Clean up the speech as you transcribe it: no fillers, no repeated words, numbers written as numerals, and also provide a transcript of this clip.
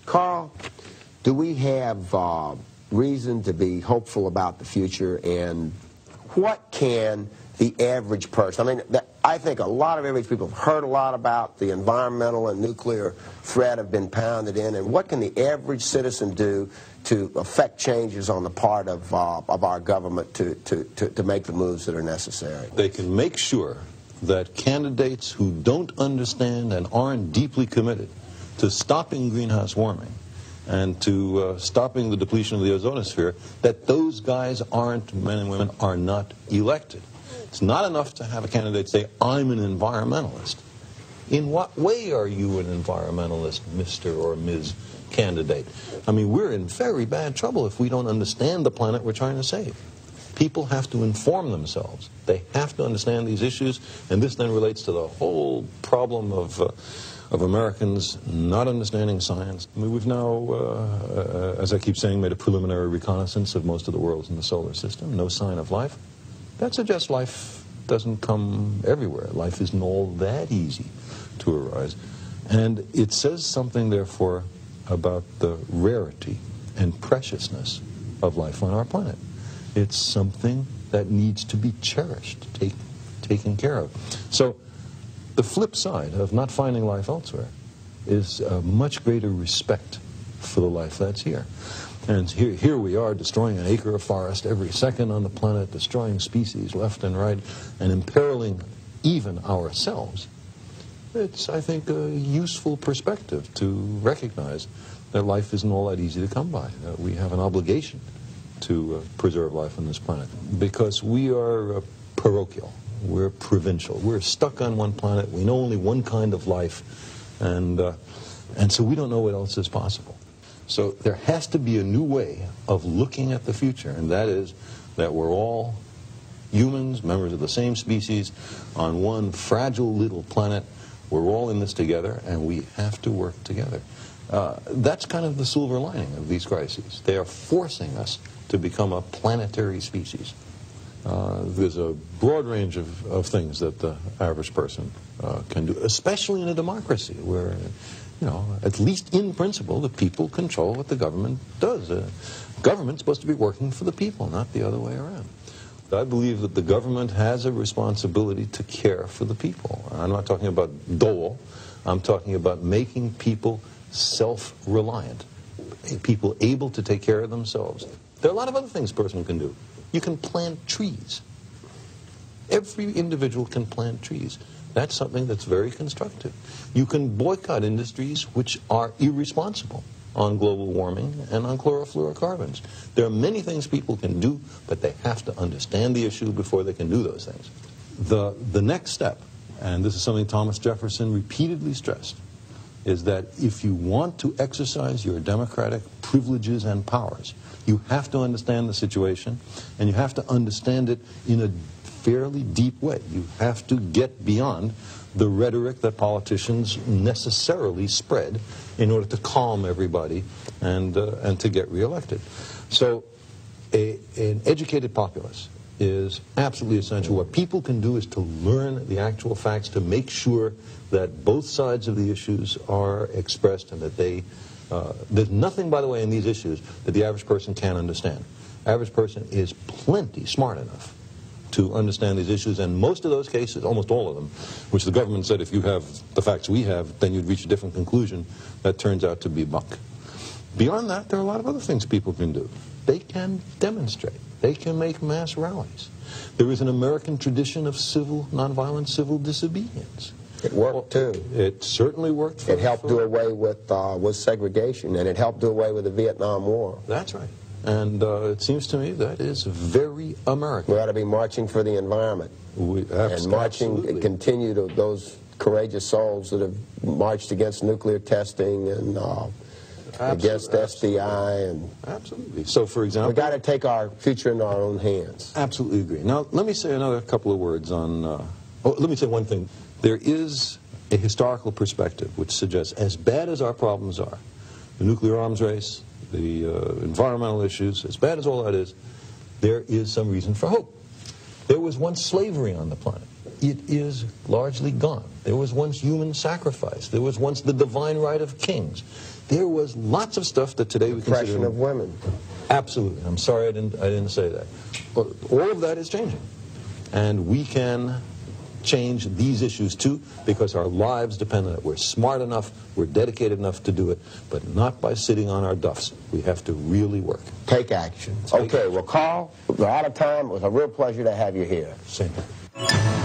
Carl, do we have reason to be hopeful about the future, and what can the average person, I mean, I think a lot of average people have heard a lot about the environmental and nuclear threat, have been pounded in, and what can the average citizen do to affect changes on the part of our government to make the moves that are necessary? They can make sure that candidates who don't understand and aren't deeply committed to stopping greenhouse warming and to stopping the depletion of the ozonosphere, that those guys aren't, men and women, are not elected. It's not enough to have a candidate say, I'm an environmentalist. In what way are you an environmentalist, Mr. or Ms. candidate? I mean, we're in very bad trouble if we don't understand the planet we're trying to save. People have to inform themselves. They have to understand these issues, and this then relates to the whole problem of Americans not understanding science. I mean, we've now, as I keep saying, made a preliminary reconnaissance of most of the worlds in the solar system. No sign of life. That suggests life doesn't come everywhere. Life isn't all that easy to arise. And it says something, therefore, about the rarity and preciousness of life on our planet. It's something that needs to be cherished, taken care of. So the flip side of not finding life elsewhere is a much greater respect for the life that's here. And here we are destroying an acre of forest every second on the planet, destroying species left and right, and imperiling even ourselves. It's, I think, a useful perspective to recognize that life isn't all that easy to come by. We have an obligation to preserve life on this planet, because we are parochial, we're provincial, we're stuck on one planet, we know only one kind of life, and so we don't know what else is possible. So there has to be a new way of looking at the future, and that is that we're all humans, members of the same species, on one fragile little planet. We're all in this together, and we have to work together. That's kind of the silver lining of these crises. They are forcing us to become a planetary species. There's a broad range of things that the average person can do, especially in a democracy where, you know, at least in principle, the people control what the government does. Government's supposed to be working for the people, not the other way around. I believe that the government has a responsibility to care for the people. I'm not talking about dole. I'm talking about making people self-reliant, people able to take care of themselves. There are a lot of other things a person can do. You can plant trees. Every individual can plant trees. That's something that's very constructive. You can boycott industries which are irresponsible on global warming and on chlorofluorocarbons. There are many things people can do, but they have to understand the issue before they can do those things. The next step, and this is something Thomas Jefferson repeatedly stressed, is that if you want to exercise your democratic privileges and powers, you have to understand the situation, and you have to understand it in a fairly deep way. You have to get beyond the rhetoric that politicians necessarily spread in order to calm everybody and to get reelected. So an educated populace is absolutely essential. What people can do is to learn the actual facts, to make sure that both sides of the issues are expressed, and that there's nothing, by the way, in these issues that the average person can't understand. Average person is plenty smart enough to understand these issues, and most of those cases, almost all of them, which the government said if you have the facts we have, then you'd reach a different conclusion, that turns out to be bunk. Beyond that, there are a lot of other things people can do. They can demonstrate. They can make mass rallies. There is an American tradition of nonviolent civil disobedience. It worked, too. It certainly worked. It helped do away with segregation, and it helped do away with the Vietnam War. That's right. And it seems to me that is very American. We ought to be marching for the environment. And marching and continue to those courageous souls that have marched against nuclear testing and against SDI. And absolutely. So, for example, we've got to take our future into our own hands. Absolutely agree. Now, let me say another couple of words on... let me say one thing. There is a historical perspective which suggests, as bad as our problems are, the nuclear arms race, the environmental issues, as bad as all that is, there is some reason for hope. There was once slavery on the planet. It is largely gone. There was once human sacrifice. There was once the divine right of kings. There was lots of stuff that today we Oppression consider of women. Absolutely. I'm sorry I didn't say that. But all of that is changing. And we can change these issues too, because our lives depend on it. We're smart enough, we're dedicated enough to do it, but not by sitting on our duffs. We have to really work. Take action. Okay, well, Carl, we're out of time. It was a real pleasure to have you here. Same here.